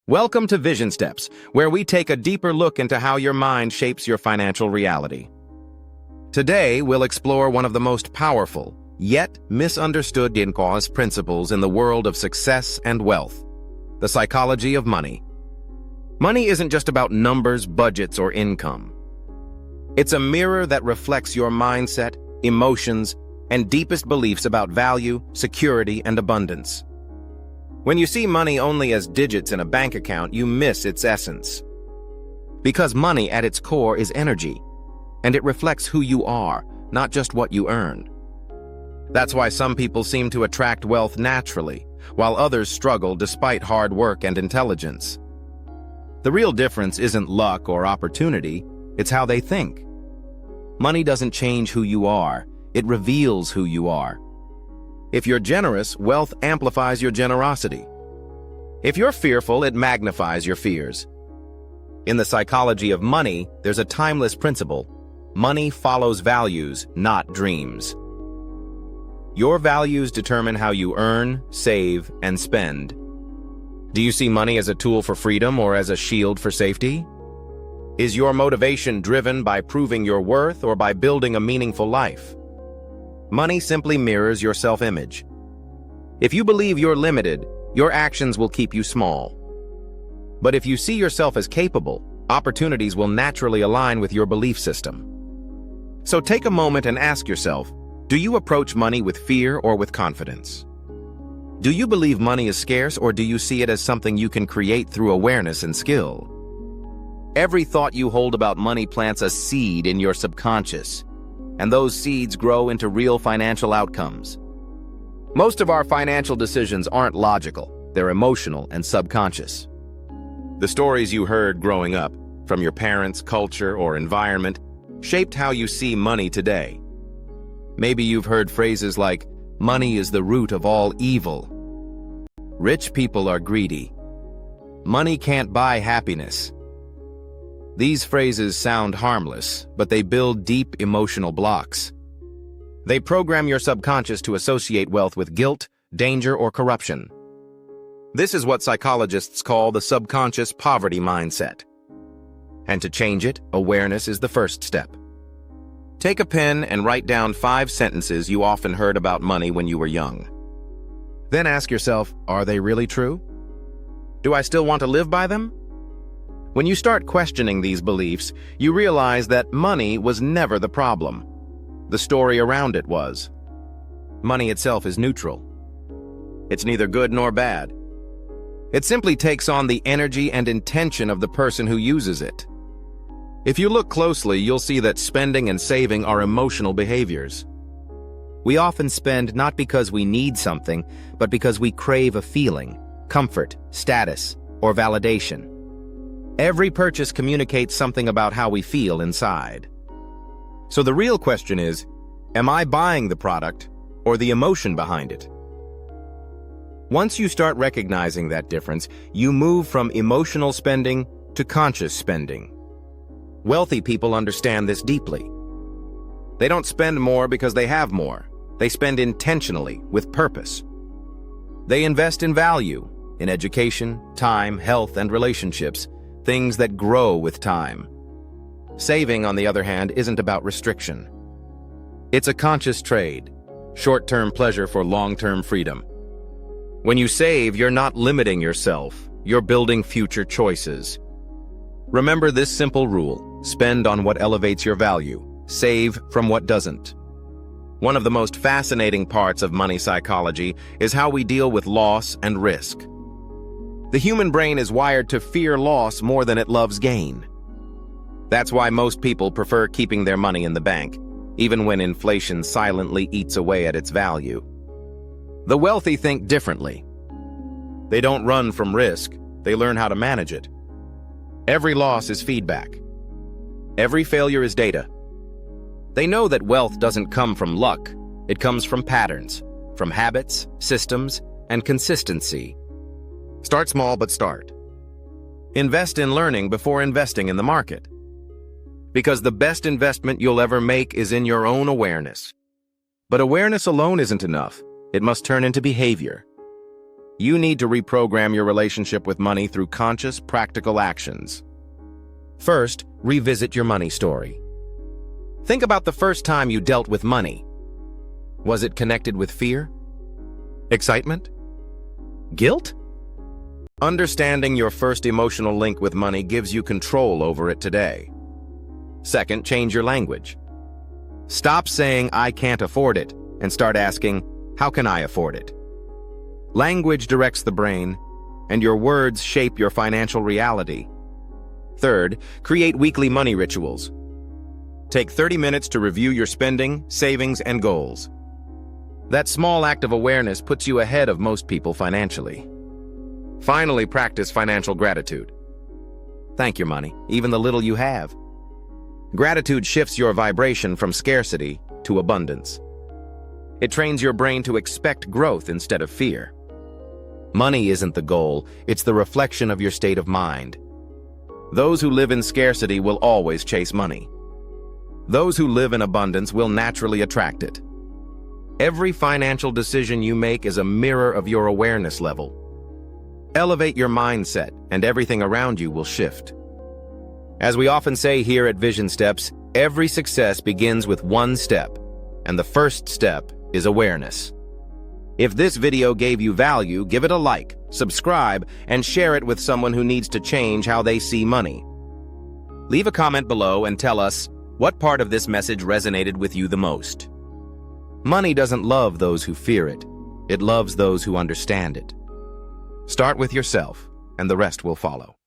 Welcome to VisionSteps, where we take a deeper look into how your mind shapes your financial reality. Today, we'll explore one of the most powerful, yet misunderstood principles in the world of success and wealth: the psychology of money. Money isn't just about numbers, budgets, or income. It's a mirror that reflects your mindset, emotions, and deepest beliefs about value, security, and abundance. When you see money only as digits in a bank account, you miss its essence. Because money at its core is energy, and it reflects who you are, not just what you earn. That's why some people seem to attract wealth naturally, while others struggle despite hard work and intelligence. The real difference isn't luck or opportunity, it's how they think. Money doesn't change who you are, it reveals who you are. If you're generous, wealth amplifies your generosity. If you're fearful, it magnifies your fears. In the psychology of money, there's a timeless principle: money follows values, not dreams. Your values determine how you earn, save, and spend. Do you see money as a tool for freedom or as a shield for safety? Is your motivation driven by proving your worth or by building a meaningful life? Money simply mirrors your self-image. If you believe you're limited, your actions will keep you small. But if you see yourself as capable, opportunities will naturally align with your belief system. So take a moment and ask yourself, do you approach money with fear or with confidence? Do you believe money is scarce, or do you see it as something you can create through awareness and skill? Every thought you hold about money plants a seed in your subconscious, and those seeds grow into real financial outcomes. Most of our financial decisions aren't logical, they're emotional and subconscious. The stories you heard growing up, from your parents, culture, or environment, shaped how you see money today. Maybe you've heard phrases like, "Money is the root of all evil." "Rich people are greedy." "Money can't buy happiness." These phrases sound harmless, but they build deep emotional blocks. They program your subconscious to associate wealth with guilt, danger, or corruption. This is what psychologists call the subconscious poverty mindset. And to change it, awareness is the first step. Take a pen and write down 5 sentences you often heard about money when you were young. Then ask yourself, are they really true? Do I still want to live by them? When you start questioning these beliefs, you realize that money was never the problem. The story around it was. Money itself is neutral. It's neither good nor bad. It simply takes on the energy and intention of the person who uses it. If you look closely, you'll see that spending and saving are emotional behaviors. We often spend not because we need something, but because we crave a feeling, comfort, status, or validation. Every purchase communicates something about how we feel inside. So the real question is, am I buying the product or the emotion behind it? Once you start recognizing that difference, you move from emotional spending to conscious spending. Wealthy people understand this deeply. They don't spend more because they have more. They spend intentionally, with purpose. They invest in value, in education, time, health, and relationships, things that grow with time. Saving, on the other hand, isn't about restriction. It's a conscious trade, short-term pleasure for long-term freedom. When you save, you're not limiting yourself, you're building future choices. Remember this simple rule: spend on what elevates your value, save from what doesn't. One of the most fascinating parts of money psychology is how we deal with loss and risk. The human brain is wired to fear loss more than it loves gain. That's why most people prefer keeping their money in the bank, even when inflation silently eats away at its value. The wealthy think differently. They don't run from risk, they learn how to manage it. Every loss is feedback. Every failure is data. They know that wealth doesn't come from luck, it comes from patterns, from habits, systems, and consistency. Start small, but start. Invest in learning before investing in the market. Because the best investment you'll ever make is in your own awareness. But awareness alone isn't enough. It must turn into behavior. You need to reprogram your relationship with money through conscious, practical actions. First, revisit your money story. Think about the first time you dealt with money. Was it connected with fear? Excitement? Guilt? Understanding your first emotional link with money gives you control over it today. Second, change your language. Stop saying, "I can't afford it," and start asking, "How can I afford it?" Language directs the brain, and your words shape your financial reality. Third, create weekly money rituals. Take 30 minutes to review your spending, savings, and goals. That small act of awareness puts you ahead of most people financially. Finally, practice financial gratitude. Thank your money, even the little you have. Gratitude shifts your vibration from scarcity to abundance. It trains your brain to expect growth instead of fear. Money isn't the goal, it's the reflection of your state of mind. Those who live in scarcity will always chase money. Those who live in abundance will naturally attract it. Every financial decision you make is a mirror of your awareness level. Elevate your mindset, and everything around you will shift. As we often say here at VisionSteps, every success begins with one step, and the first step is awareness. If this video gave you value, give it a like, subscribe, and share it with someone who needs to change how they see money. Leave a comment below and tell us what part of this message resonated with you the most. Money doesn't love those who fear it. It loves those who understand it. Start with yourself, and the rest will follow.